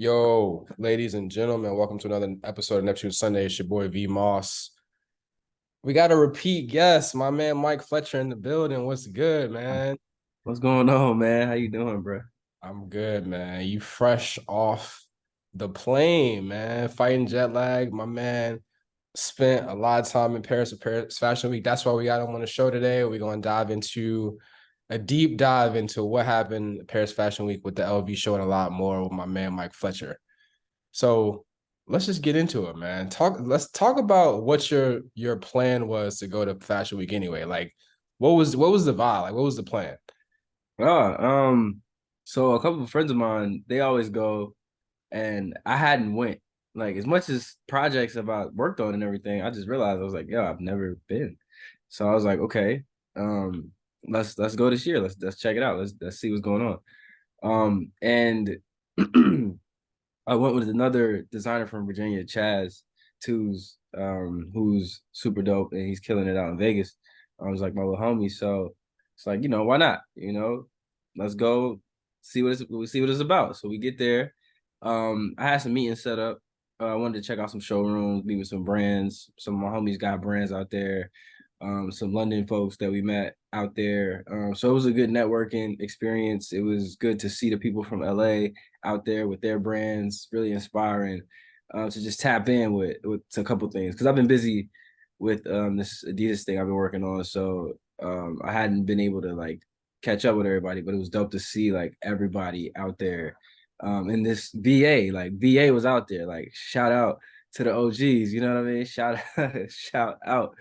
Yo, ladies and gentlemen, welcome to another episode of Neptune Sunday. It's your boy V Moss. We got a repeat guest, my man Mike Fletcher in the building. What's good, man? What's going on, man? How you doing, bro? I'm good, man. You fresh off the plane, man. Fighting jet lag. My man spent a lot of time in Paris for Paris Fashion Week. That's why we got him on the show today. We're going to dive into a deep dive into what happened at Paris Fashion Week with the LV show and a lot more with my man Mike Fletcher. So let's just get into it, man. Let's talk about what your plan was to go to Fashion Week anyway. Like, what was the vibe? Like, what was the plan? Oh, so a couple of friends of mine, they always go, and I hadn't went. Like as much as projects about worked on and everything, I just realized I was like, yo, I've never been. So I was like, okay, um, let's go this year. Let's check it out. Let's see what's going on. And I went with another designer from Virginia, Chaz Twos, who's super dope and he's killing it out in Vegas. I was like my little homie, so it's like why not? Let's go see what it's about. So we get there. I had some meetings set up. I wanted to check out some showrooms, meet with some brands. Some of my homies got brands out there. Some London folks that we met out there. So it was a good networking experience. It was good to see the people from LA out there with their brands, really inspiring to just tap in with a couple things. Because I've been busy with this Adidas thing I've been working on. So I hadn't been able to like catch up with everybody, but it was dope to see like everybody out there in this VA. Like VA was out there. Like shout out to the OGs, you know what I mean? Shout out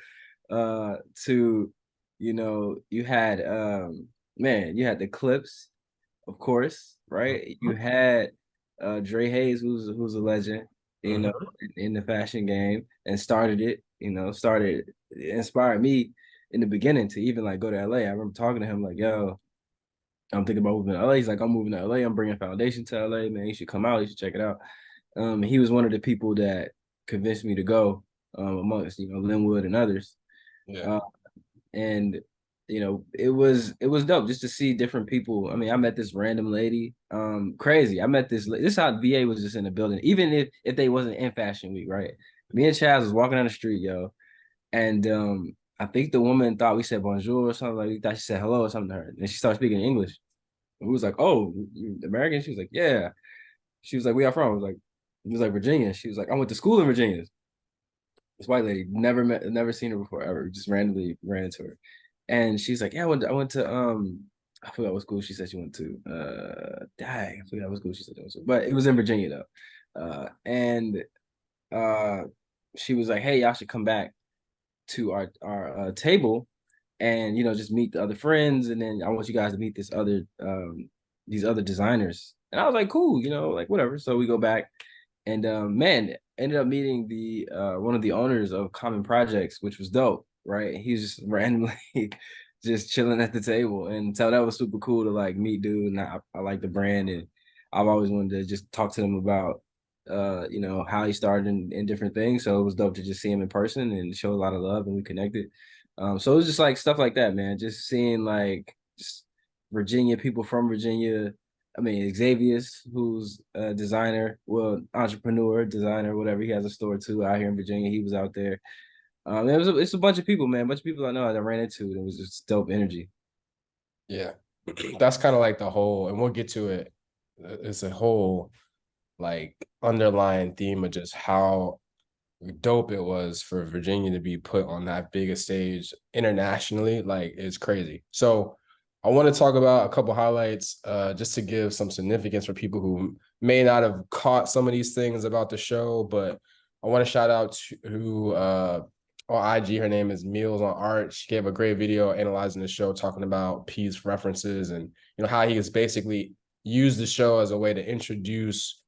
to you had you had the Clips, of course, right? You had Dre Hayes, who's a legend, Mhm. in the fashion game and started it, inspired me in the beginning to even like go to LA. I remember talking to him like, yo, I'm thinking about moving to LA. He's like, I'm moving to LA. I'm bringing Foundation to LA, man. You should come out. You should check it out. He was one of the people that convinced me to go, amongst, Linwood and others. Yeah. Uh, and it was dope just to see different people. I mean, I met this random lady, crazy. I met this is how VA was just in the building, even if they wasn't in Fashion Week, right? Me and Chaz was walking down the street, yo, and I think the woman thought we said bonjour or something. Like, we thought she said hello or something to her, and she started speaking English, and we was like, oh, you American? She was like, yeah. She was like, where y'all from? I was like, it was like Virginia. She was like, I went to school in Virginia. This white lady, never seen her before ever. Just randomly ran into her, and she's like, "Yeah, I went to I forgot what school she said she went to. Dang, I forgot what school she said she went to, but it was in Virginia though. And uh, she was like, "Hey, y'all should come back to our table, and just meet the other friends, and then I want you guys to meet these other designers." And I was like, "Cool, like whatever." So we go back, and man, ended up meeting the one of the owners of Common Projects, which was dope, right? He was just randomly just chilling at the table, and so that was super cool to like meet dude. And I like the brand, and I've always wanted to just talk to them about how he started in different things. So it was dope to just see him in person and show a lot of love, and we connected. So it was just like stuff like that, man. Just seeing like just Virginia people from Virginia. I mean, Xavier's, who's a designer, well, entrepreneur, designer, whatever. He has a store too out here in Virginia. He was out there. It's a bunch of people, man. A bunch of people I know that I ran into. It was just dope energy. Yeah. That's kind of like the whole, and we'll get to it. It's a whole like underlying theme of just how dope it was for Virginia to be put on that big a stage internationally. Like it's crazy. So I want to talk about a couple highlights, just to give some significance for people who may not have caught some of these things about the show. But I want to shout out to on IG. Her name is Meals on Art. She gave a great video analyzing the show, talking about P's references and how he has basically used the show as a way to introduce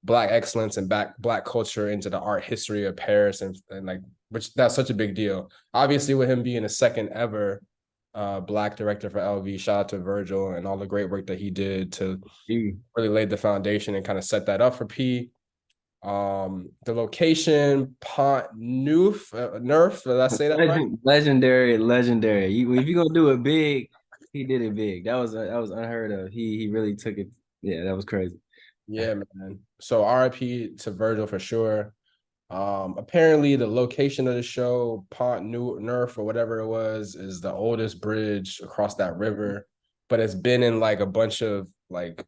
Black excellence and black culture into the art history of Paris, and like, which that's such a big deal. Obviously, with him being a second ever Black director for LV, shout out to Virgil and all the great work that he did to Mm. really lay the foundation and kind of set that up for P. The location, Pont Neuf, Nerf, did I say that right? Legendary, legendary. If you're gonna do it big, he did it big. That was unheard of. He really took it. Yeah, that was crazy. Yeah, man. So RIP to Virgil for sure. Apparently the location of the show, Pont Neuf or whatever it was, is the oldest bridge across that river, but it's been in like a bunch of like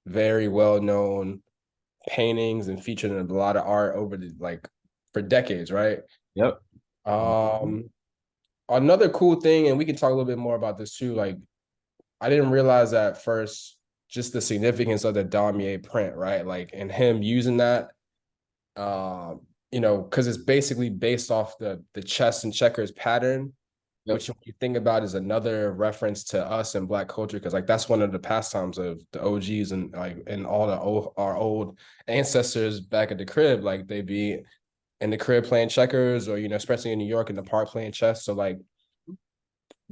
very well known paintings and featured in a lot of art over the like for decades, right? Yep. Um, Another cool thing, and we can talk a little bit more about this too. Like, I didn't realize at first just the significance of the damier print, right? Like, and him using that, um, because it's basically based off the chess and checkers pattern, Yep. which if you think about is another reference to us in Black culture, because like that's one of the pastimes of the OGs and like and all our old ancestors back at the crib, like they be in the crib playing checkers, or especially in New York in the park playing chess. So like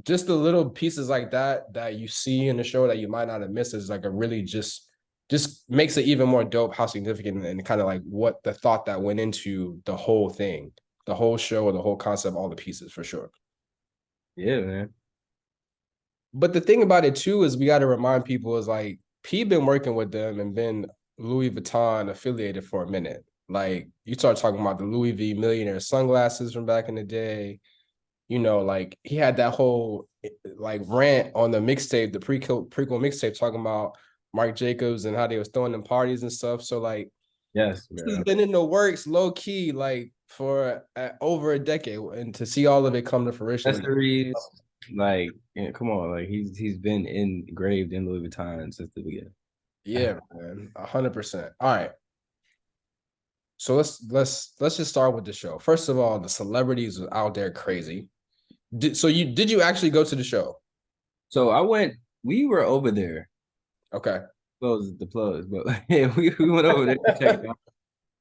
just the little pieces like that you see in the show that you might not have missed is like a really just makes it even more dope how significant and kind of like what the thought that went into the whole thing, the whole show or the whole concept, all the pieces for sure. Yeah, man. But the thing about it too is we got to remind people is like P been working with them and been Louis Vuitton affiliated for a minute. Like you start talking about the Louis V millionaire sunglasses from back in the day. Like he had that whole like rant on the mixtape, the prequel mixtape, talking about Marc Jacobs and how they was throwing them parties and stuff. So like Yes, this has man. been in the works low key like for over a decade, and to see all of it come to fruition. Accessories, like, yeah, come on, like he's been engraved in Louis Vuitton since the beginning. Yeah, man, 100%. All right, so let's just start with the show. First of all, the celebrities was out there crazy. Did you actually go to the show? So I went. We were over there. Okay. Close the plugs, but yeah, we went over there to check it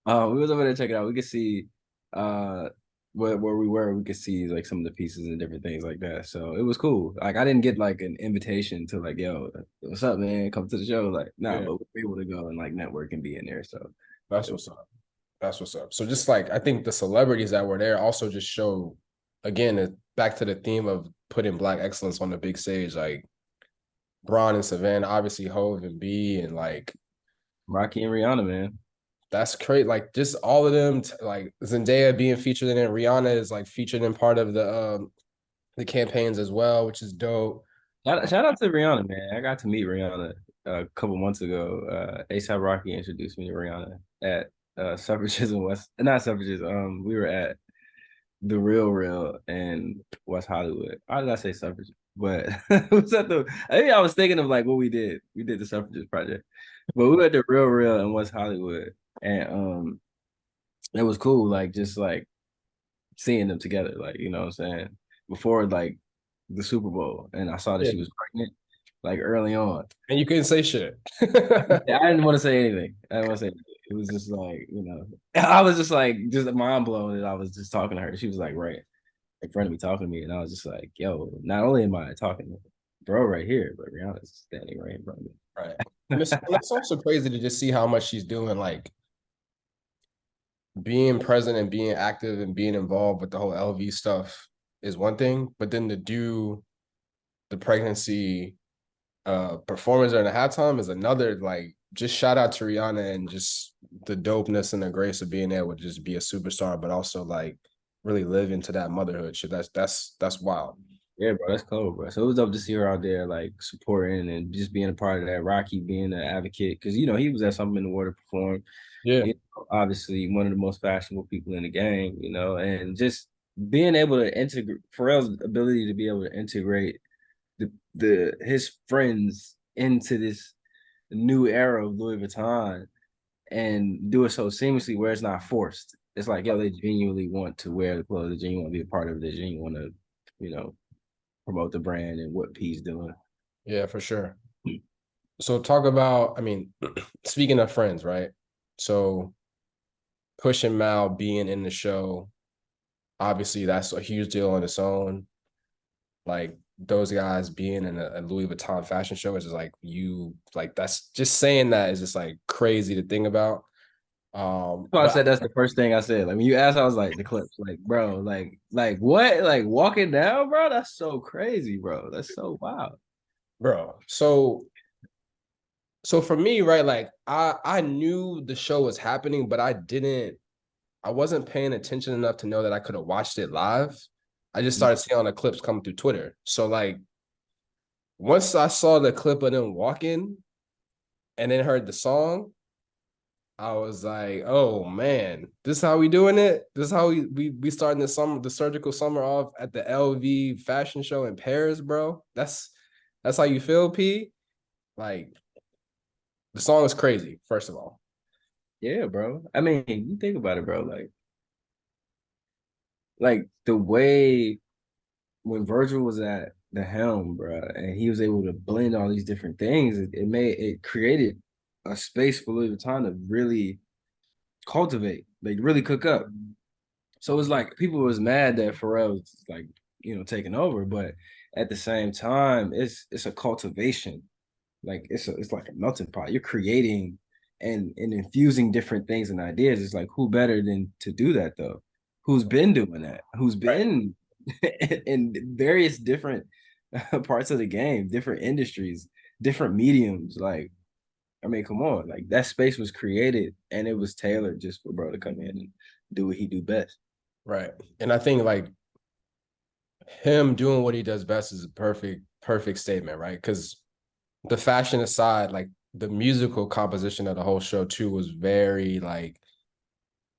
out. We was over there checking out. We could see uh where we were. We could see like some of the pieces and different things like that. So it was cool. Like I didn't get like an invitation to like, yo, what's up, man? Come to the show. Like, nah, Yeah, but we were able to go and like network and be in there. So that's it, what's up. That's what's up. So just like I think the celebrities that were there also just show again back to the theme of putting Black excellence on the big stage. Like Braun and Savannah, obviously Hove and B, and like Rocky and Rihanna, man. that's great. Like just all of them, like Zendaya being featured in it. Rihanna is like featured in part of the campaigns as well, which is dope. Shout out to Rihanna, man. I got to meet Rihanna a couple months ago. ASAP Rocky introduced me to Rihanna at Suffrages in West, not Suffrages. We were at the Real in West Hollywood. Why did I say Suffrages? But it was at the. I think I was thinking of like what we did. We did the Suffrages project, but we were at the Real in West Hollywood, and it was cool. Like just like seeing them together, like you know what I'm saying, before like the Super Bowl, and I saw that Yeah. she was pregnant like early on. And you couldn't say shit. Yeah, I didn't want to say anything. I didn't want to say anything. It was just like, I was just like just mind blown that I was just talking to her. She was like right in front of me talking to me, and I was just like, yo, not only am I talking to bro right here, but Rihanna's standing right in front of me. Right. And it's also crazy to just see how much she's doing, like being present and being active and being involved with the whole LV stuff is one thing, but then to do the pregnancy performance during the halftime is another. Like just shout out to Rihanna and just the dopeness and the grace of being able to just be a superstar, but also like really live into that motherhood shit. That's wild. Yeah, bro, that's cool, bro. So it was dope to see her out there, like supporting and just being a part of that. Rocky being an advocate, because he was at something in the water perform. Yeah. Obviously one of the most fashionable people in the game, and just being able to integrate Pharrell's ability to be able to integrate the his friends into this new era of Louis Vuitton and do it so seamlessly where it's not forced. It's like, yo, they genuinely want to wear the clothes, they genuinely want to be a part of it, they genuinely want to, promote the brand and what P's doing. Yeah, for sure. So talk about, I mean, speaking of friends, right? So Push and Mal being in the show, obviously that's a huge deal on its own. Like those guys being in a Louis Vuitton fashion show is just like you like that's just saying that is just like crazy to think about. So I But said that's the first thing I said. Like when you asked, I was like the clips, like bro, like what, like walking down, bro. That's so crazy, bro. That's so wild. bro, so So for me, right, like I knew the show was happening, but I wasn't paying attention enough to know that I could have watched it live. I just started seeing all the clips coming through Twitter. So like once I saw the clip of them walking and then heard the song, I was like, oh man, this is how we doing it. This is how we starting the summer, the surgical summer off at the LV fashion show in Paris, bro. That's how you feel, P. Like the song is crazy, first of all. Yeah, bro. I mean, you think about it, bro. Like the way when Virgil was at the helm, bro, and he was able to blend all these different things, it created a space for Louis Vuitton to really cultivate, like really cook up. So it's like people was mad that Pharrell was like, taking over, but at the same time, it's a cultivation. Like it's like a melting pot. You're creating and infusing different things and ideas. It's like who better than to do that though? Who's been doing that? Who's Right. been in various different parts of the game, different industries, different mediums. Like, I mean, come on, like that space was created and it was tailored just for bro to come in and do what he do best. Right. And I think like him doing what he does best is a perfect statement, right? Because the fashion aside, like the musical composition of the whole show too was very like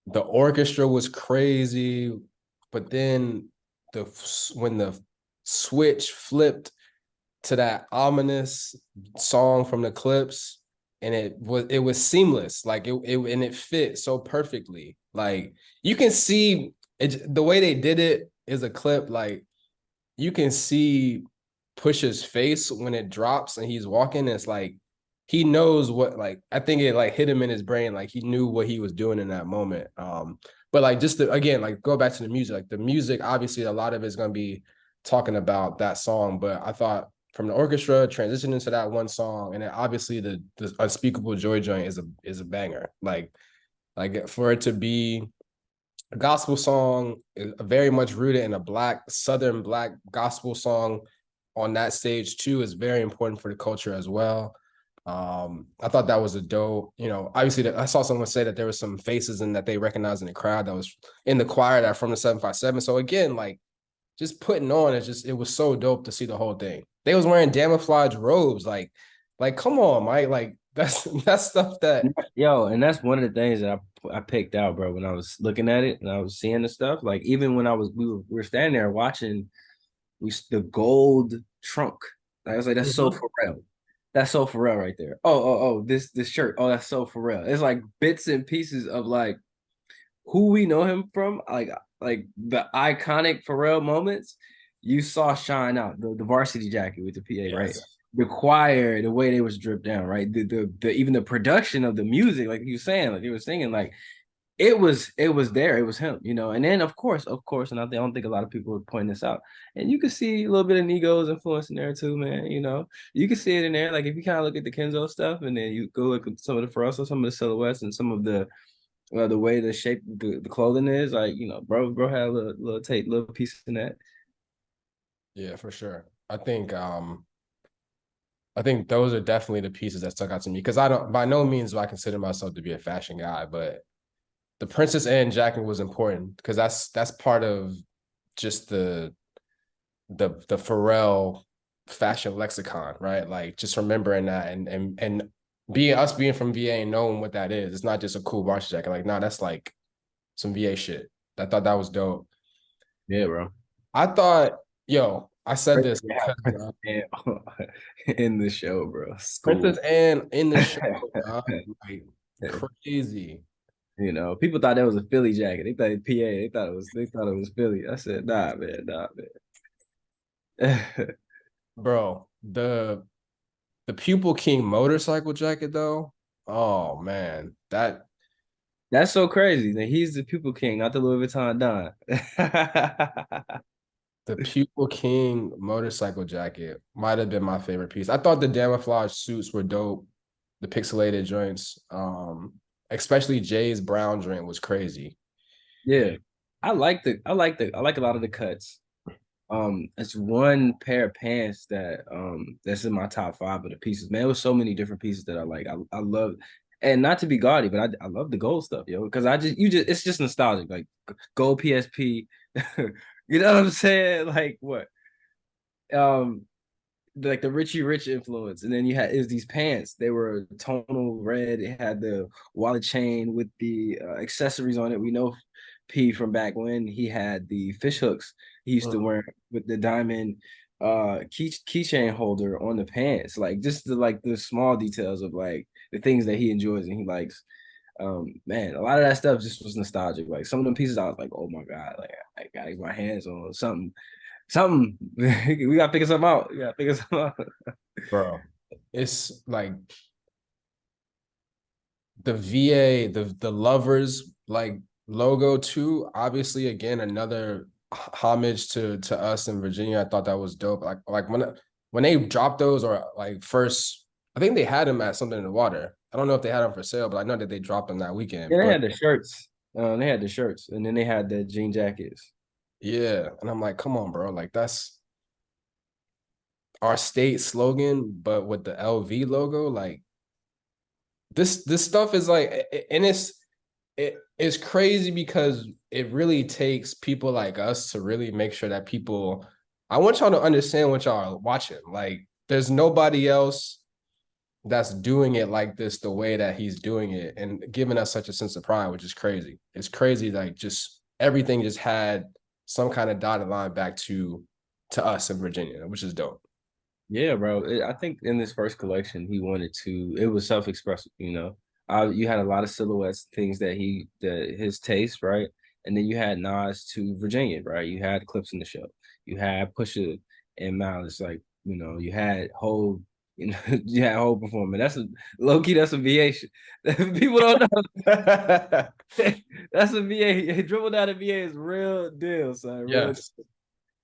the orchestra was crazy, but then the when the switch flipped to that ominous song from the clips, and it was seamless, like it and it fit so perfectly. Like you can see it, the way they did it is a clip, like you can see Push's face when it drops and he's walking. It's like he knows what, like I think it like hit him in his brain, like he knew what he was doing in that moment. But like just to, again, like go back to the music, like the music, obviously a lot of it's gonna be talking about that song. But I thought from the orchestra transitioning to that one song, and then obviously the Unspeakable Joy joint is a banger. Like for it to be a gospel song, very much rooted in a black, Southern black gospel song on that stage too, is very important for the culture as well. I thought that was a dope, obviously I saw someone say that there was some faces and that they recognized in the crowd that was in the choir that are from the 757. So again, like just putting on, it was so dope to see the whole thing. They was wearing camouflage robes, like come on, Mike. Like that's stuff that Yo, and that's one of the things that I picked out, bro, when I was looking at it and I was seeing the stuff. Like even when we were standing there watching the gold trunk. I was like, that's so Mhm. Pharrell. That's so Pharrell right there. Oh, this shirt. Oh, that's so Pharrell. It's like bits and pieces of like who we know him from, like the iconic Pharrell moments. You saw shine out the varsity jacket with the PA, right? Yes. The choir, the way they was dripped down, right? The even the production of the music, like you saying, like you were singing, like it was there, it was him. And then of course, and I don't think a lot of people would point this out. And you can see a little bit of Nigo's influence in there too, man. You can see it in there. Like if you kind of look at the Kenzo stuff, and then you go look at some of the Pharrell, some of the silhouettes, and some of the way the shape the clothing is, like bro had a little piece in that. Yeah, for sure. I think those are definitely the pieces that stuck out to me because I don't, by no means do I consider myself to be a fashion guy, but the Princess Anne jacket was important because that's part of just the Pharrell fashion lexicon, right? Like just remembering that and being from VA and knowing what that is. It's not just a cool varsity jacket. Like, nah, that's like some VA shit. I thought that was dope. Yeah, bro. I thought, yo, I said this Yeah, because Princess Anne in the show, bro. Princess School. Anne in the show, like crazy. People thought that was a Philly jacket. They thought it PA. They thought it was Philly. I said, nah, man, nah, man. Bro, the Pupil King motorcycle jacket though. Oh man, that That's so crazy. That he's the pupil king, not the Louis Vuitton Don. the Pupil King motorcycle jacket might have been my favorite piece. I thought the camouflage suits were dope. The pixelated joints, especially Jay's brown joint was crazy. Yeah. I like a lot of the cuts. It's one pair of pants that that's in my top five of the pieces. Man, it was so many different pieces that I like. I love, and not to be gaudy, but I love the gold stuff, yo. Because it's just nostalgic, like gold PSP. You know what I'm saying? Like what? Um, like the Richie Rich influence, and then you had is these pants. They were tonal red. It had the wallet chain with the accessories on it. We know P from back when he had the fish hooks he used to Mhm. wear with the diamond keychain holder on the pants. Like just the small details of like the things that he enjoys and he likes. Man, a lot of that stuff just was nostalgic. Like some of them pieces, I was like, oh my god, like I gotta get my hands on something. We gotta figure something out. We gotta figure something out. Bro. It's like the VA, the lovers like logo too. Obviously, again, another homage to us in Virginia. I thought that was dope. Like when they dropped those or like first, I think they had them at something in the water. I don't know if they had them for sale, but I know that they dropped them that weekend. Yeah, they But had the shirts. They had the shirts, and then they had the jean jackets. yeah, and I'm like, come on, bro. Like that's our state slogan, but with the LV logo, like this stuff is like, and it's crazy because it really takes people like us to really make sure that people. I want y'all to understand what y'all are watching. Like, there's nobody else that's doing it like this the way that he's doing it and giving us such a sense of pride, which is crazy. It's crazy, like just everything just had some kind of dotted line back to us in Virginia, which is dope. Yeah, bro. I think in this first collection, he wanted to. It was self-expressive, you know. You had a lot of silhouettes, things that his taste, right? And then you had nods to Virginia, right? You had Clips in the show. You had Pusha and Malice, like you had whole, you had whole performance. That's a low key. That's a VA. People don't know. That's a VA. Dribble down a VA is real deal, son. Real. Yes.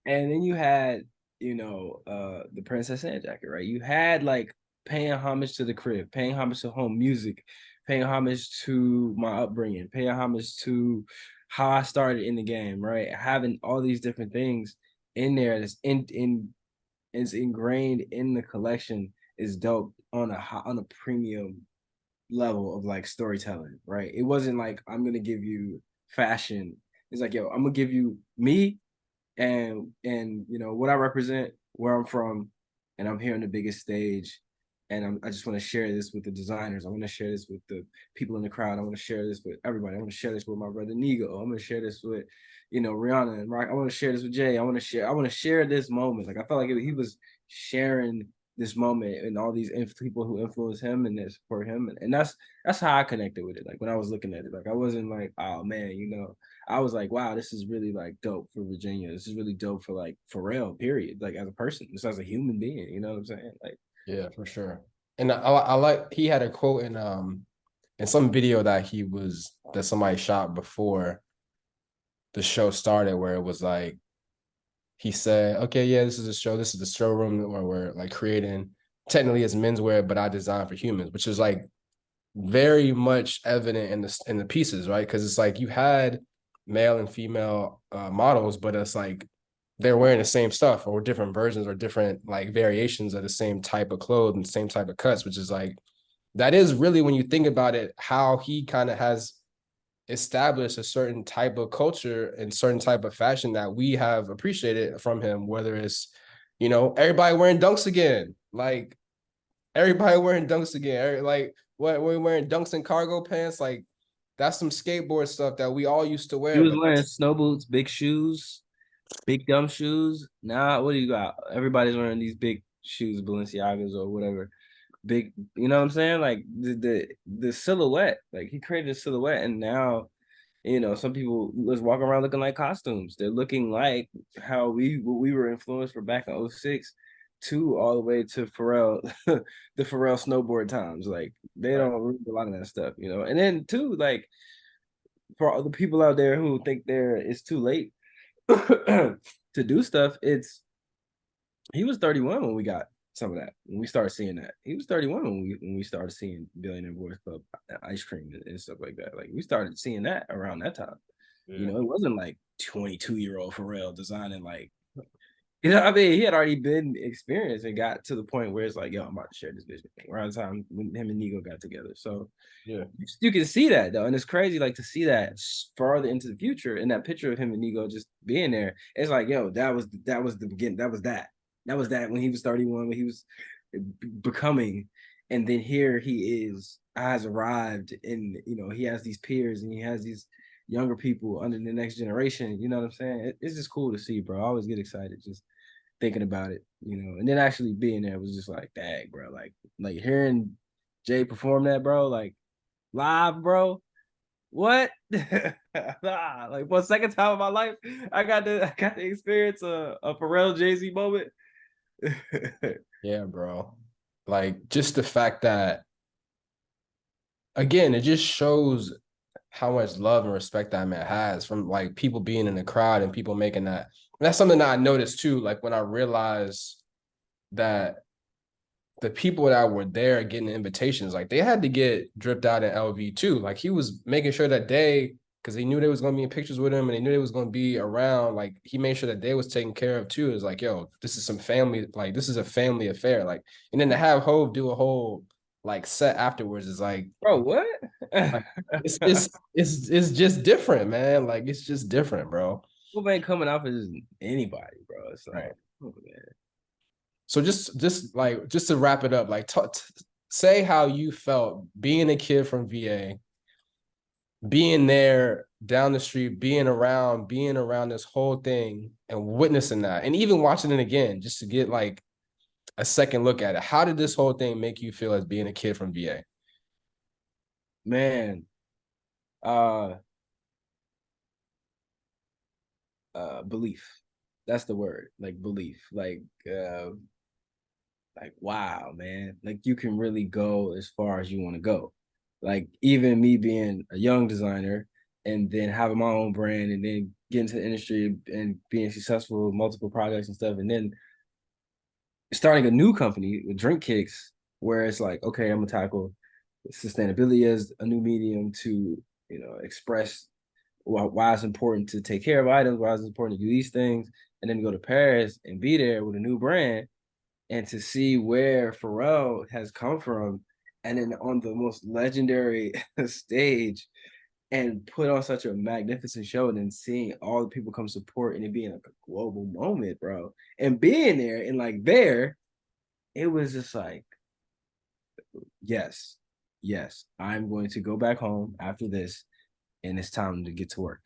And then you had, the Princess Anne jacket, right? You had like paying homage to the crib, paying homage to home music, paying homage to my upbringing, paying homage to how I started in the game, right? Having all these different things in there that's in is ingrained in the collection is dope on a premium level of like storytelling, right? It wasn't like I'm gonna give you fashion. It's like, yo, I'm gonna give you me and what I represent, where I'm from, and I'm here on the biggest stage, and I just want to share this with the designers. I want to share this with the people in the crowd. I want to share this with everybody. I want to share this with my brother Nigo. I'm going to share this with Rihanna and Rock. I want to share this with Jay. I want to share this moment. Like I felt like he was sharing this moment and all these people who influence him and that support him, and that's how I connected with it. Like when I was looking at it, like I wasn't like, oh man, I was like, wow, this is really like dope for Virginia. This is really dope for like Pharrell, period. Like as a person, just as a human being, you know what I'm saying? Like, Yeah, for sure. And I like he had a quote in some video that somebody shot before the show started where it was like he said, okay, yeah, this is a show. This is the showroom where we're like creating technically it's menswear, but I design for humans, which is like very much evident in the pieces, right? Because it's like you had male and female models, but it's like they're wearing the same stuff or different versions or different like variations of the same type of clothes and same type of cuts, which is like that is really when you think about it, how he kind of has established a certain type of culture and certain type of fashion that we have appreciated from him, whether it's, everybody wearing dunks again, like everybody wearing dunks again, like what we're wearing dunks and cargo pants, like that's some skateboard stuff that we all used to he wear, was but wearing snow boots, big shoes, big dumb shoes. Now, what do you got? Everybody's wearing these big shoes, Balenciagas or whatever. Big, you know what I'm saying? Like the silhouette, like he created a silhouette, and now some people let's walk around looking like costumes. They're looking like how we were influenced for back in '06 to all the way to Pharrell, the Pharrell snowboard times. Like they right. don't read a lot of that stuff, And then too, like for all the people out there who think it's too late to do stuff, he was 31 when we got some of that. When we started seeing that, he was 31 when we started seeing Billionaire Boys Club, ice cream and stuff like that. Like we started seeing that around that time. Yeah. It wasn't like 22-year-old Pharrell designing like You know what I mean? He had already been experienced and got to the point where it's like, yo, I'm about to share this vision around the time when him and Nigo got together. So Yeah. you can see that though. And it's crazy like to see that farther into the future and that picture of him and Nigo just being there. It's like, yo, that was the beginning. That was that. That was that when he was 31, when he was becoming. And then here he is, has arrived, and he has these peers and he has these younger people under the next generation. You know what I'm saying? It's just cool to see, bro. I always get excited just thinking about it, and then actually being there was just like, dang, bro, like hearing Jay perform that, bro, like live, bro. What? Like for second time in my life, I got to experience a Pharrell Jay-Z moment. Yeah, bro. Like just the fact that again, it just shows how much love and respect that man has from like people being in the crowd and people making that. And that's something that I noticed too. Like when I realized that the people that were there getting invitations, like they had to get dripped out in LV too. Like he was making sure that they, because he knew they was gonna be in pictures with him and they knew they was gonna be around. Like he made sure that they was taken care of too. It's like, yo, this is some family, like this is a family affair. Like, and then to have Hove do a whole like set afterwards is Bro, what? like it's just different, man. Like it's just different, bro. People ain't coming out for just anybody, bro. It's like, Right. oh man. So just to wrap it up, like say how you felt being a kid from VA, being there down the street, being around this whole thing and witnessing that, and even watching it again just to get like a second look at it. How did this whole thing make you feel as being a kid from VA? Man, uh belief. That's the word. Like belief. Like wow, man, like you can really go as far as you want to go. Like even me being a young designer and then having my own brand and then getting to the industry and being successful with multiple projects and stuff, and then starting a new company with Drink Kicks, where it's like, okay, I'm gonna tackle sustainability as a new medium to express why it's important to take care of items, why it's important to do these things, and then go to Paris and be there with a new brand and to see where Pharrell has come from, and then on the most legendary stage and put on such a magnificent show, and then seeing all the people come support and it being like a global moment, bro. And being there and like there, it was just like, yes, yes, I'm going to go back home after this, and it's time to get to work.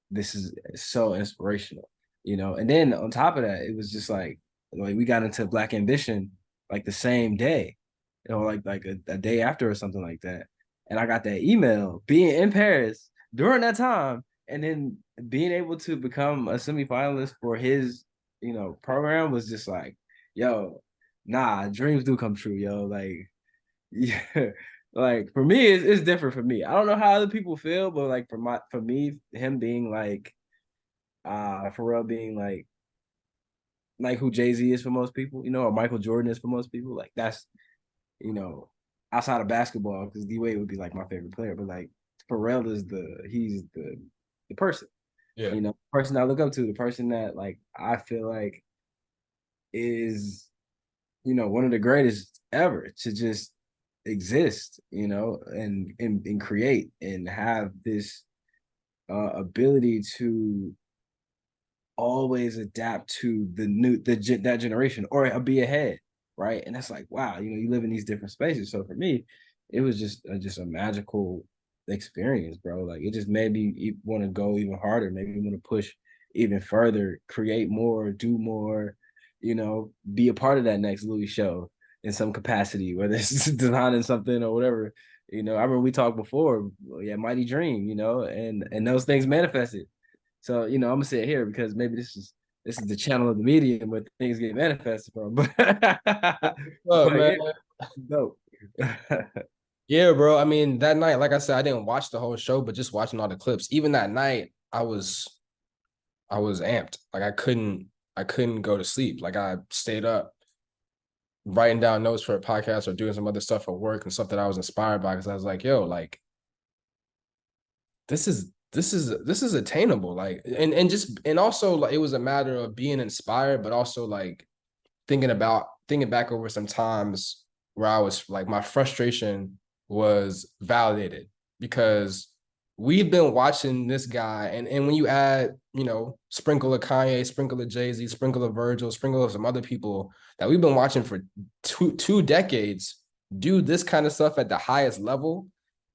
This is so inspirational, And then on top of that, it was just like we got into Black Ambition like the same day, like a day after or something like that. And I got that email being in Paris during that time, and then being able to become a semifinalist for his, program was just like, yo, nah, dreams do come true, yo. Like, yeah, like for me, it's different for me. I don't know how other people feel, but like for me, him being like Pharrell being like who Jay-Z is for most people, or Michael Jordan is for most people. Like that's, you know, outside of basketball, because D-Wade would be like my favorite player, but like Pharrell is he's the person, Yeah. person I look up to, the person that like I feel like is, one of the greatest ever to just exist, and create and have this ability to always adapt to that generation or be ahead, right? And that's like, wow, you live in these different spaces. So for me, it was just a magical experience, bro. Like it just made me want to go even harder, maybe want to push even further, create more, do more, be a part of that next Louis show in some capacity, whether it's designing something or whatever. I remember we talked before, yeah, Mighty Dream, and those things manifested. So, I'm gonna say it here because maybe this is the channel of the medium where things get manifested from. But Look, but man. yeah, dope. Yeah, bro. I mean, that night, like I said, I didn't watch the whole show, but just watching all the clips, even that night, I was amped. Like I couldn't go to sleep. Like I stayed up writing down notes for a podcast or doing some other stuff for work and stuff that I was inspired by because I was like, yo, like this is attainable. Like, and just, and also like it was a matter of being inspired, but also like thinking back over some times where I was like, my frustration was validated because we've been watching this guy, and when you add, you know, sprinkle of Kanye, sprinkle of Jay-Z, sprinkle of Virgil, sprinkle of some other people that we've been watching for two decades do this kind of stuff at the highest level.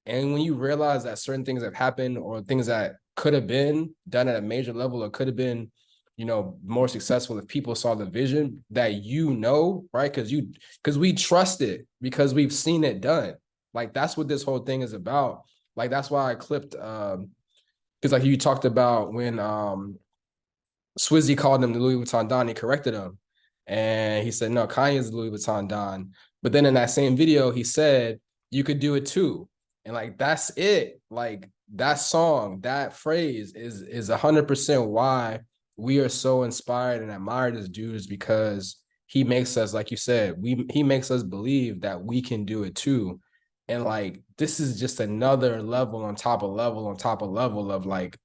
And when you realize that certain things have happened, or things that could have been done at a major level, or could have been, you know, more successful if people saw the vision that, you know, right? Because we trust it because we've seen it done. Like, that's what this whole thing is about. Like, that's why I clipped because like you talked about when Swizzy called him the Louis Vuitton Don, he corrected him. And he said, no, Kanye is the Louis Vuitton Don. But then in that same video, he said, you could do it too. And like, that's it. Like, that song, that phrase is 100% why we are so inspired and admired this dude, is because he makes us, like you said, he makes us believe that we can do it too. And like, this is just another level on top of level on top of level of like,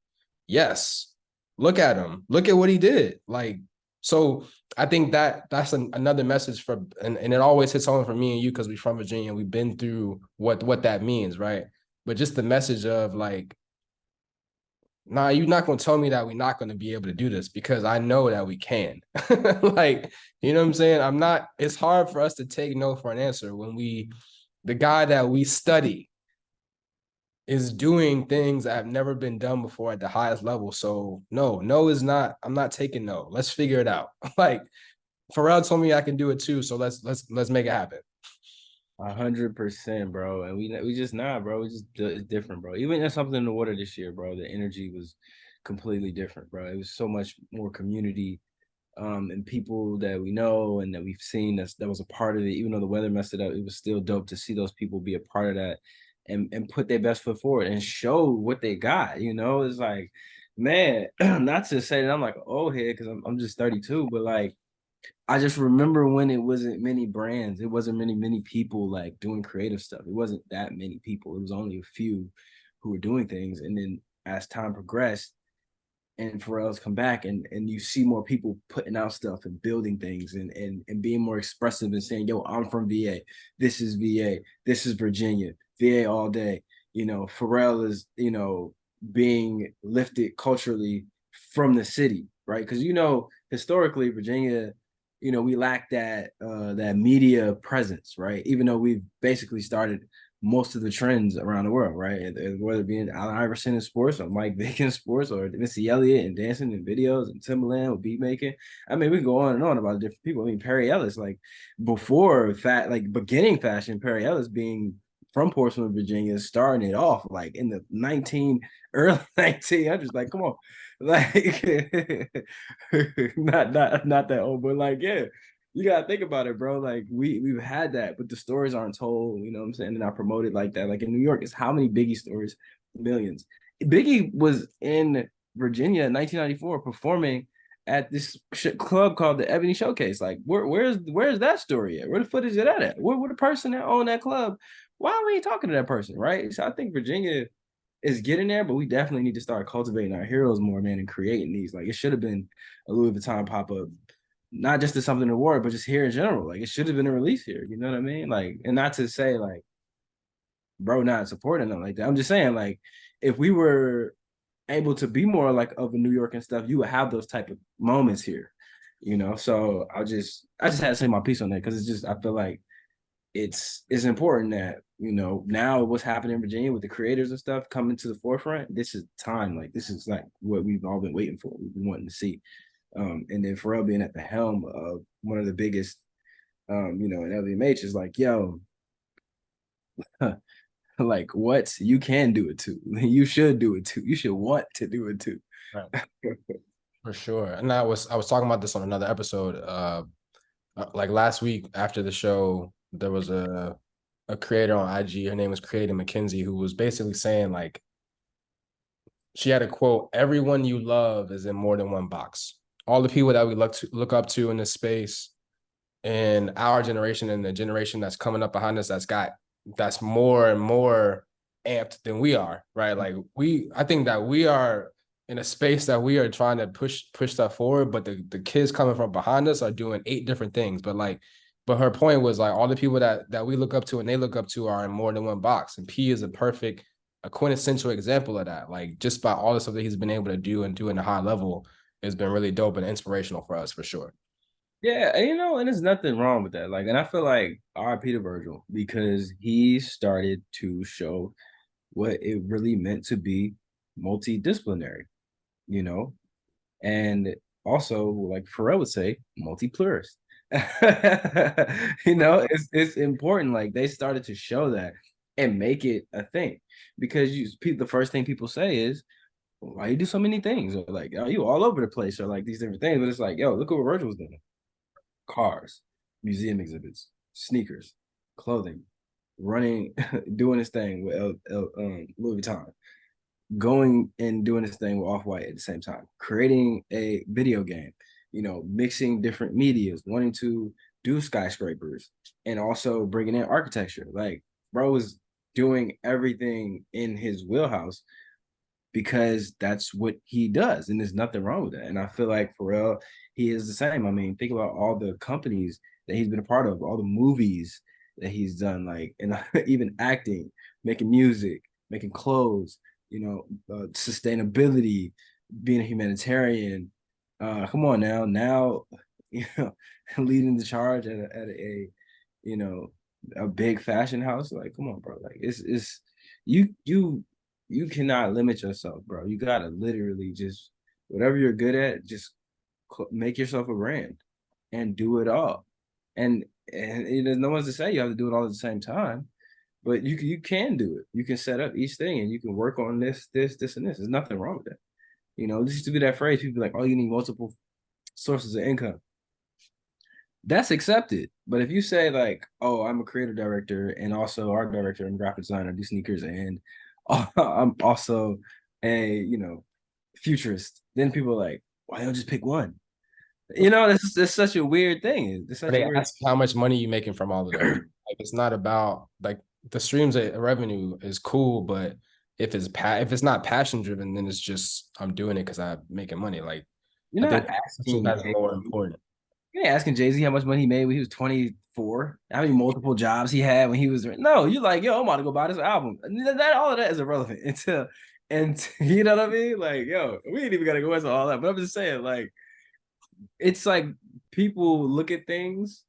yes, look at him, look at what he did. Like, so I think that that's another message for, and it always hits home for me and you because we're from Virginia. We've been through what that means, right? But just the message of like, nah, you're not going to tell me that we're not going to be able to do this, because I know that we can. Like, you know what I'm saying? I'm not, it's hard for us to take no for an answer when the guy that we study is doing things that have never been done before at the highest level. So no is not, I'm not taking no. Let's figure it out. Like, Pharrell told me I can do it too. So let's make it happen. 100%, bro. And we just not, bro. It's different, bro. Even in something in the water this year, bro. The energy was completely different, bro. It was so much more community, and people that we know and that we've seen that was a part of it. Even though the weather messed it up, it was still dope to see those people be a part of that and put their best foot forward and show what they got. You know, it's like, man, not to say that I'm like an old head because I'm just 32, but like I just remember when it wasn't many brands, it wasn't many people like doing creative stuff. It wasn't that many people. It was only a few who were doing things. And then as time progressed and Pharrell's come back and you see more people putting out stuff and building things and being more expressive and saying, yo, I'm from VA. This is VA. This is Virginia. VA all day. You know, Pharrell is, you know, being lifted culturally from the city, right? Because you know, historically, Virginia, you know, we lack that media presence, right? Even though we've basically started most of the trends around the world, right? Whether it being Allen Iverson in sports or Mike Vick in sports or Missy Elliott and dancing and videos and Timbaland with beat making. I mean, we can go on and on about different people. I mean, Perry Ellis, like before like beginning fashion, Perry Ellis being from Portsmouth, Virginia, starting it off like in the early 1900s. Like, come on, like not that old, but like yeah, you gotta think about it, bro. Like we've had that, but the stories aren't told. You know what I'm saying? They're not promoted like that. Like in New York, it's how many Biggie stories? Millions. Biggie was in Virginia in 1994 performing at this club called the Ebony Showcase. Like where's that story at? Where the footage of that at? Where the person that owned that club? Why are we talking to that person? Right. So I think Virginia is getting there, but we definitely need to start cultivating our heroes more, man, and creating these. Like it should have been a Louis Vuitton pop up, not just to something award, but just here in general. Like it should have been a release here. You know what I mean? Like, and not to say like, bro, not supporting them like that. I'm just saying like, if we were able to be more like of a New York and stuff, you would have those type of moments here. You know, so I just had to say my piece on that because it's just I feel like it's important that you know now what's happening in Virginia with the creators and stuff coming to the forefront. This is time, like this is like what we've all been waiting for. We've been wanting to see, and then Pharrell being at the helm of one of the biggest, you know, in LVMH is like, yo, like what you can do it too. You should do it too. You should want to do it too. Right. For sure. And I was talking about this on another episode. Like last week after the show, there was a creator on IG. Her name was Creator McKinsey, who was basically saying like, she had a quote: "Everyone you love is in more than one box." All the people that we look up to in this space, in our generation and the generation that's coming up behind us, that's more and more amped than we are, right? Like I think that we are in a space that we are trying to push stuff forward, but the kids coming from behind us are doing 8 different things. But her point was like all the people that we look up to and they look up to are in more than one box, and P is a quintessential example of that. Like just by all the stuff that he's been able to do and do in a high level has been really dope and inspirational for us for sure. Yeah, and and there's nothing wrong with that. Like, and I feel like R.I.P. to Virgil because he started to show what it really meant to be multidisciplinary, you know, and also like Pharrell would say, multi-plurist. It's important. Like they started to show that and make it a thing because the first thing people say is, why you do so many things? Or like, are you all over the place? Or like these different things. But it's like, yo, look what Virgil was doing. Cars, museum exhibits, sneakers, clothing, running, doing his thing with Louis Vuitton, going and doing his thing with Off White at the same time, creating a video game, mixing different medias, wanting to do skyscrapers, and also bringing in architecture. Like, bro was doing everything in his wheelhouse because that's what he does, and there's nothing wrong with that. And I feel like Pharrell, he is the same. I mean, think about all the companies that he's been a part of, all the movies that he's done, like, and even acting, making music, making clothes, sustainability, being a humanitarian. Come on now, you know, leading the charge at you know, a big fashion house. Like, come on, bro. Like, it's you cannot limit yourself, bro. You gotta literally just whatever you're good at, just make yourself a brand and do it all. And there's no one's to say you have to do it all at the same time, but you can do it. You can set up each thing and you can work on this, and this. There's nothing wrong with that. This used to be that phrase. People be like, oh, you need multiple sources of income. That's accepted. But if you say like, oh, I'm a creative director and also art director and graphic designer, do sneakers, and I'm also a futurist, then people are like, why don't just pick one? That's such a weird thing. It's Or such a they weird. ask how much money you making from all of those. Like it's not about like the streams of revenue is cool, but if it's not passion driven, then it's just I'm doing it because I'm making money. Like You're I not think asking that's more important. you're asking Jay-Z how much money he made when he was 24, how many multiple jobs he had when he was no, you're like, yo, I'm about to go buy this album. That all of that is irrelevant until and you know what I mean? Like, yo, we ain't even gotta go into all that. But I'm just saying, like, it's like people look at things.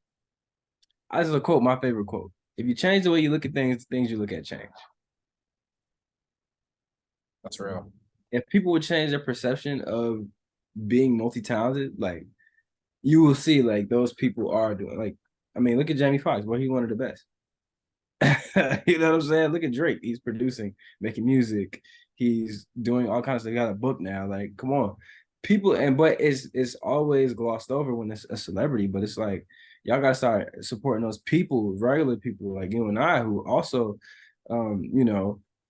This is a quote, my favorite quote. If you change the way you look at things, things you look at change. That's real. If people would change their perception of being multi-talented, like you will see like those people are doing like I mean, look at Jamie Foxx, well, he's one of the best. You know what I'm saying? Look at Drake. He's producing, making music. He's doing all kinds of stuff. He got a book now. Like, come on. People but it's always glossed over when it's a celebrity, but it's like y'all gotta start supporting those people, regular people like you and I who also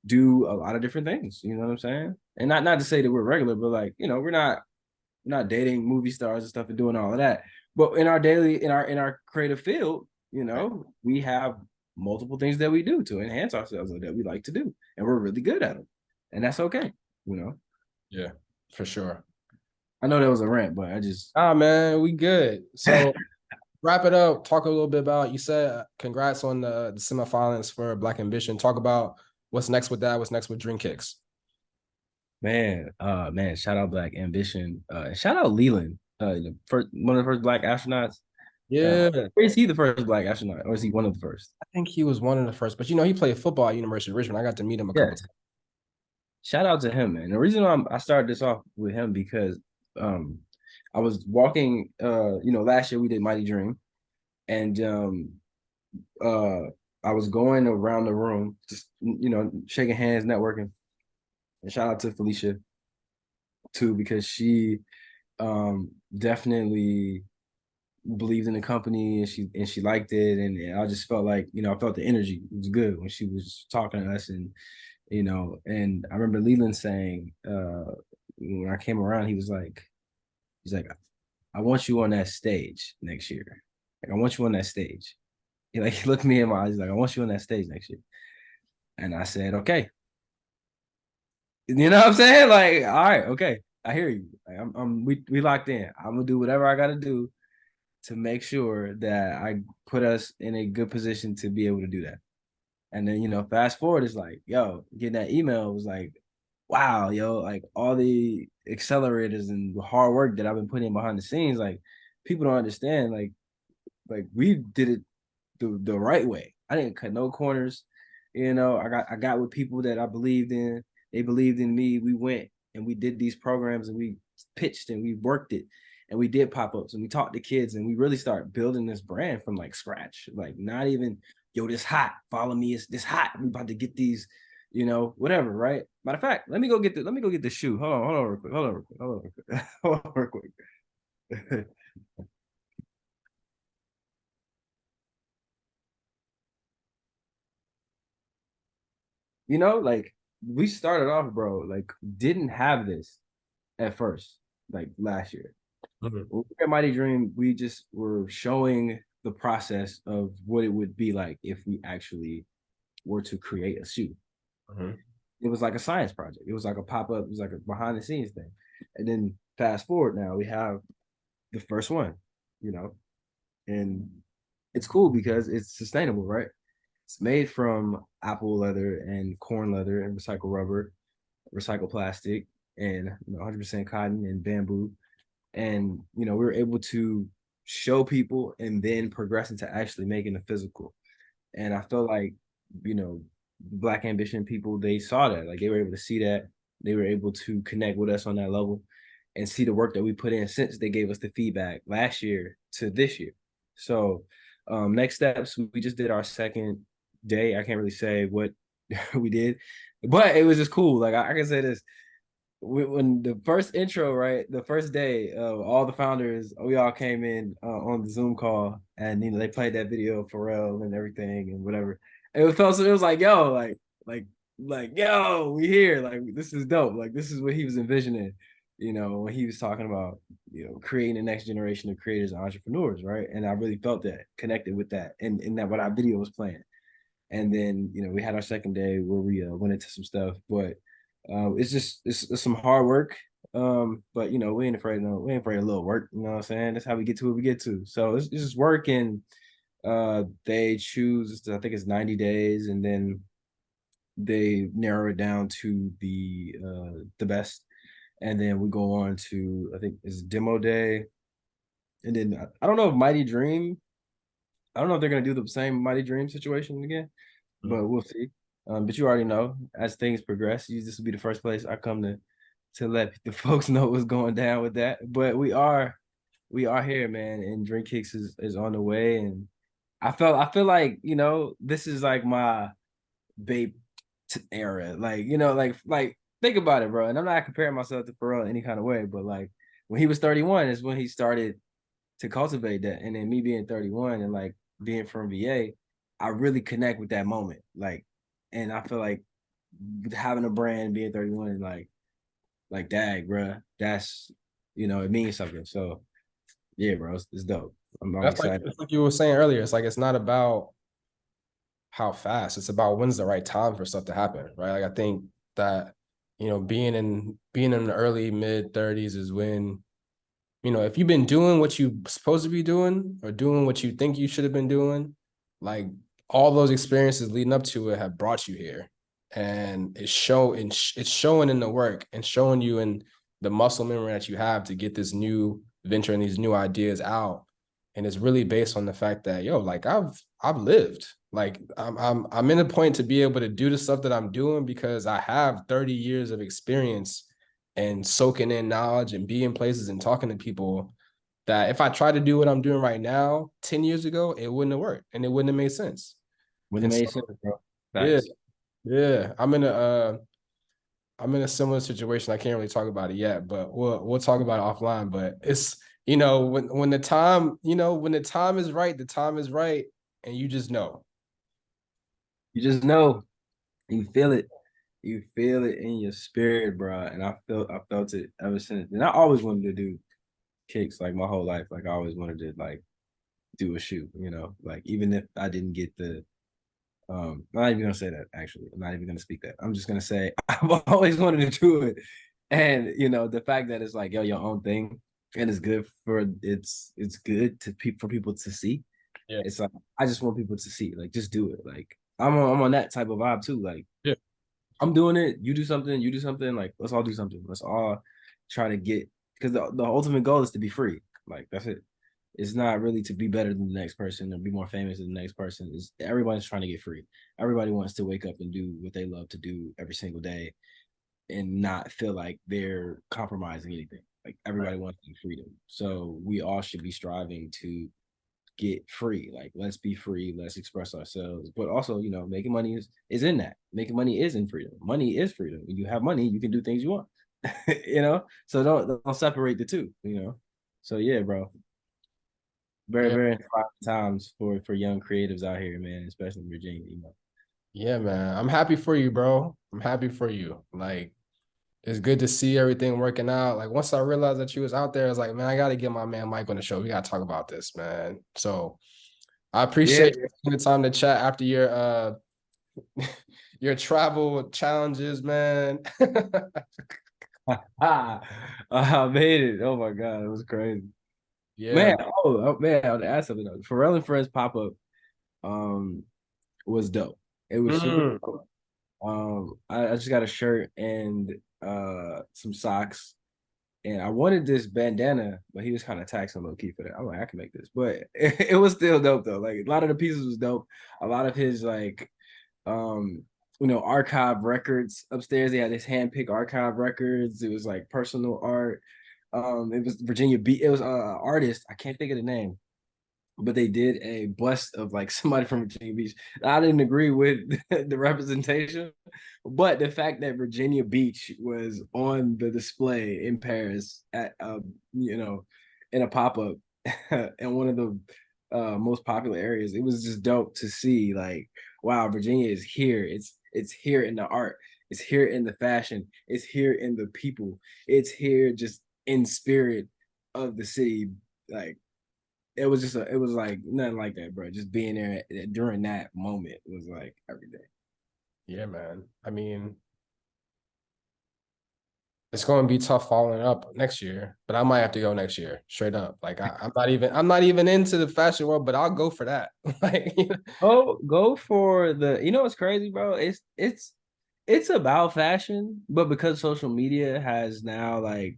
do a lot of different things. You know what I'm saying? And not to say that we're regular, but like, we're not dating movie stars and stuff and doing all of that. But in our daily, in our creative field, we have multiple things that we do to enhance ourselves or that we like to do, and we're really good at them, and that's okay. You know, Yeah, for sure. I know that was a rant, but I just Ah man, we good. So wrap it up. Talk a little bit about you said congrats on the semifinals for Black Ambition. Talk about what's next with that. What's next with Dream Kicks? man, shout out Black Ambition, shout out Leland, one of the first Black astronauts. Yeah, Or is he the first Black astronaut, or is he one of the first? I think he was one of the first, but he played football at University of Richmond. I got to meet him a Yeah, couple times. shout out to him, man. The reason why I started this off with him because um I was walking last year we did Mighty Dream and uh I was going around the room just shaking hands, networking. And shout out to Felicia too because she definitely believed in the company and she liked it and I just felt like I felt the energy it was good when she was talking to us and I remember Leland saying when I came around he's like I want you on that stage next year, like I want you on that stage. He looked me in my eyes, he's like I want you on that stage next year, and I said okay, You know what I'm saying? Like, all right, okay, I hear you. Like, we locked in. I'm gonna do whatever I gotta do to make sure that I put us in a good position to be able to do that. And then, fast forward is like, yo, getting that email was like, wow, yo, like all the accelerators and the hard work that I've been putting in behind the scenes, like people don't understand. Like we did it the right way. I didn't cut no corners. I got with people that I believed in. They believed in me. We went and we did these programs and we pitched and we worked it and we did pop-ups and we talked to kids and we really start building this brand from like scratch. Like not even, yo, this hot. Follow me. It's this hot. We about to get these, whatever, right? Matter of fact, let me go get the shoe. Hold on real quick. Hold on real quick. Hold on real quick. Hold on real quick. Like we started off, bro, like didn't have this at first, like last year. Mhm. When we were at Mighty Dream, we just were showing the process of what it would be like if we actually were to create a shoe. Mhm. It was like a science project. It was like a pop-up, it was like a behind the scenes thing. And then fast forward now, we have the first one, you know, and it's cool because it's sustainable, right? It's made from apple leather and corn leather and recycled rubber, recycled plastic, and 100% cotton and bamboo. And we were able to show people and then progress into actually making a physical. And I feel like you know Black Ambition people, they saw that, like they were able to see that, they were able to connect with us on that level and see the work that we put in since they gave us the feedback last year to this year. So next steps, we just did our second day. I can't really say what we did, but it was just cool. Like I can say this, when the first intro, right, the first day, all the founders, we all came in on the Zoom call, and they played that video of Pharrell and everything and whatever. It was like, yo, like, yo, we here, like this is dope, like this is what he was envisioning, when he was talking about creating the next generation of creators and entrepreneurs, right? And I really felt that, connected with that, and that what our video was playing. And then we had our second day where we went into some stuff, but it's some hard work. But we ain't afraid of a little work. You know what I'm saying? That's how we get to what we get to. So it's just work, and they choose. I think it's 90 days, and then they narrow it down to the best, and then we go on to, I think it's demo day, and then I don't know if Mighty Dream. I don't know if they're gonna do the same Mighty Dream situation again, but we'll see. But you already know, as things progress, this will be the first place I come to let the folks know what's going down with that. But we are here, man, and Drink Kicks is on the way. And I feel like this is like my babe era. Like like think about it, bro. And I'm not comparing myself to Pharrell in any kind of way, but like when he was 31 is when he started to cultivate that. And then me being 31 and like being from VA, I really connect with that moment. Like, and I feel like having a brand, being 31, and like dag, bro, that's it means something. So yeah, bro, it's dope. I'm That's like excited. it's like you were saying earlier. It's like it's not about how fast. It's about when's the right time for stuff to happen, right? Like I think that being in the early mid 30s is when if you've been doing what you're supposed to be doing or doing what you think you should have been doing, like all those experiences leading up to it have brought you here, and it's showing in the work and showing you in the muscle memory that you have to get this new venture and these new ideas out. And it's really based on the fact that like I've lived, like I'm in a point to be able to do the stuff that I'm doing because I have 30 years of experience and soaking in knowledge and being places and talking to people that if I tried to do what I'm doing right now 10 years ago, it wouldn't have worked and it wouldn't have made sense. Wouldn't And have so made sense, bro. yeah, Facts. yeah. I'm in a similar situation. I can't really talk about it yet, but we'll talk about it offline. But it's when the time, when the time is right, the time is right, and you just know. You just know, you feel it. You feel it in your spirit, bro. And I felt it ever since. And I always wanted to do kicks like my whole life. Like I always wanted to like do a shoot, like even if I didn't get I'm not even gonna say that. Actually, I'm not even gonna speak that. I'm just gonna say I've always wanted to do it, and the fact that it's like yo, your own thing, and it's good for it's good to people for people to see. Yeah. It's like I just want people to see, like just do it. Like I'm on that type of vibe too. Like Yeah. I'm doing it. You do something. Like let's all do something. Let's all try to get because the ultimate goal is to be free. Like that's it. It's not really to be better than the next person or be more famous than the next person. Is everybody's trying to get free. Everybody wants to wake up and do what they love to do every single day and not feel like they're compromising anything. Like Right. everybody wants freedom. So we all should be striving to get free. Like let's be free, let's express ourselves. But also, making money is in that. Making money is in freedom. Money is freedom. When you have money, you can do things you want. So don't separate the two. So yeah, bro. Very, Yeah. very inspiring times for young creatives out here, man, especially in Virginia. Yeah, man. I'm happy for you, bro. I'm happy for you. Like, it's good to see everything working out. Like, once I realized that you was out there, I was like, man, I got to get my man Mike on the show. We got to talk about this, man. So I Yeah. appreciate you taking the time to chat after your your travel challenges, man. I made it. Oh my God, it was crazy. Yeah. Man, oh man, I would ask something else. Pharrell and Friends pop-up um was dope. It was super Mm. dope. I just got a shirt and some socks. And I wanted this bandana, but he was kind of taxing low key for that. I'm like, I can make this, but it was still dope though. Like a lot of the pieces was dope. A lot of his like, um, archive records upstairs. They had his handpicked archive records. It was like personal art. It was Virginia Beach. It was artist. I can't think of the name, but they did a bust of like somebody from Virginia Beach. I didn't agree with the representation, but the fact that Virginia Beach was on the display in Paris at in a pop up in one of the most popular areas, it was just dope to see. Like, wow, Virginia is here. It's here in the art. It's here in the fashion. It's here in the people. It's here just in spirit of the city. Like it was like nothing like that, bro. Just being there during that moment was like every day. Yeah, man. I mean, it's going to be tough following up next year, but I might have to go next year, straight up. Like I'm not even into the fashion world, but I'll go for that. Like, Go for the. You know what's crazy, bro? It's about fashion, but because social media has now like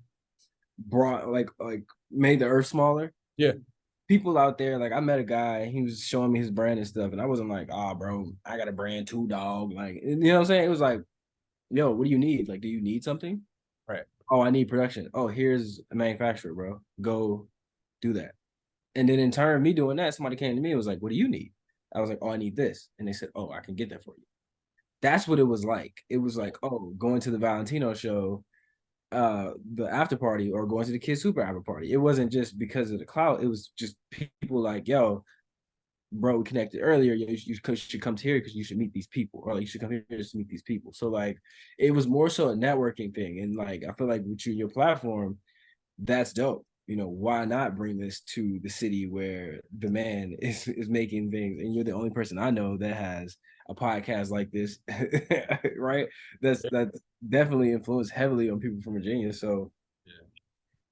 brought like made the earth smaller, yeah, people out there, like I met a guy, he was showing me his brand and stuff, and I wasn't like, oh bro, I got a brand too, dog. Like, you know what I'm saying? It was like, yo, what do you need? Like, do you need something? right. Oh, I need production. Oh, here's a manufacturer, bro. Go do that. And then in turn, me doing that, somebody came to me and was like, what do you need? I was like, oh, I need this. And they said, oh, I can get that for you. That's what it was like. It was like, oh, going to the Valentino show, the after party, or going to the Kids Super after party. It wasn't just because of the clout. It was just people like, yo, bro, we connected earlier. You should come here because you should meet these people, or like you should come here to meet these people. So like, it was more so a networking thing, and like I feel like with you and your platform, that's dope. Why not bring this to the city where the man is making things, and you're the only person I know that has a podcast like this, right? That's definitely influenced heavily on people from Virginia. So Yeah.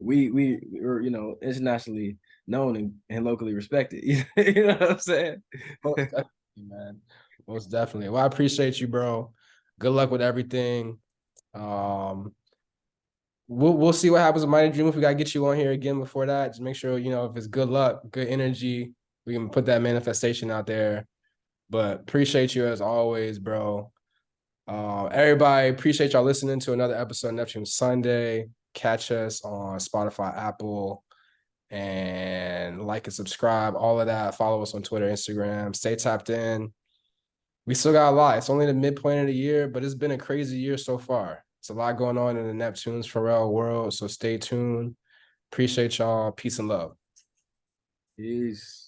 we are internationally known and locally respected. You know what I'm saying? Most definitely, man. Most definitely. Well, I appreciate you, bro. Good luck with everything. Um, we'll see what happens with Mighty Dream if we gotta get you on here again before that. Just make sure, if it's good luck, good energy, we can put that manifestation out there. But appreciate you as always, bro. Everybody, appreciate y'all listening to another episode of Neptune Sunday. Catch us on Spotify, Apple, and like and subscribe, all of that. Follow us on Twitter, Instagram. Stay tapped in. We still got a lot. It's only the midpoint of the year, but it's been a crazy year so far. It's a lot going on in the Neptunes Pharrell world. So stay tuned. Appreciate y'all. Peace and love. Peace.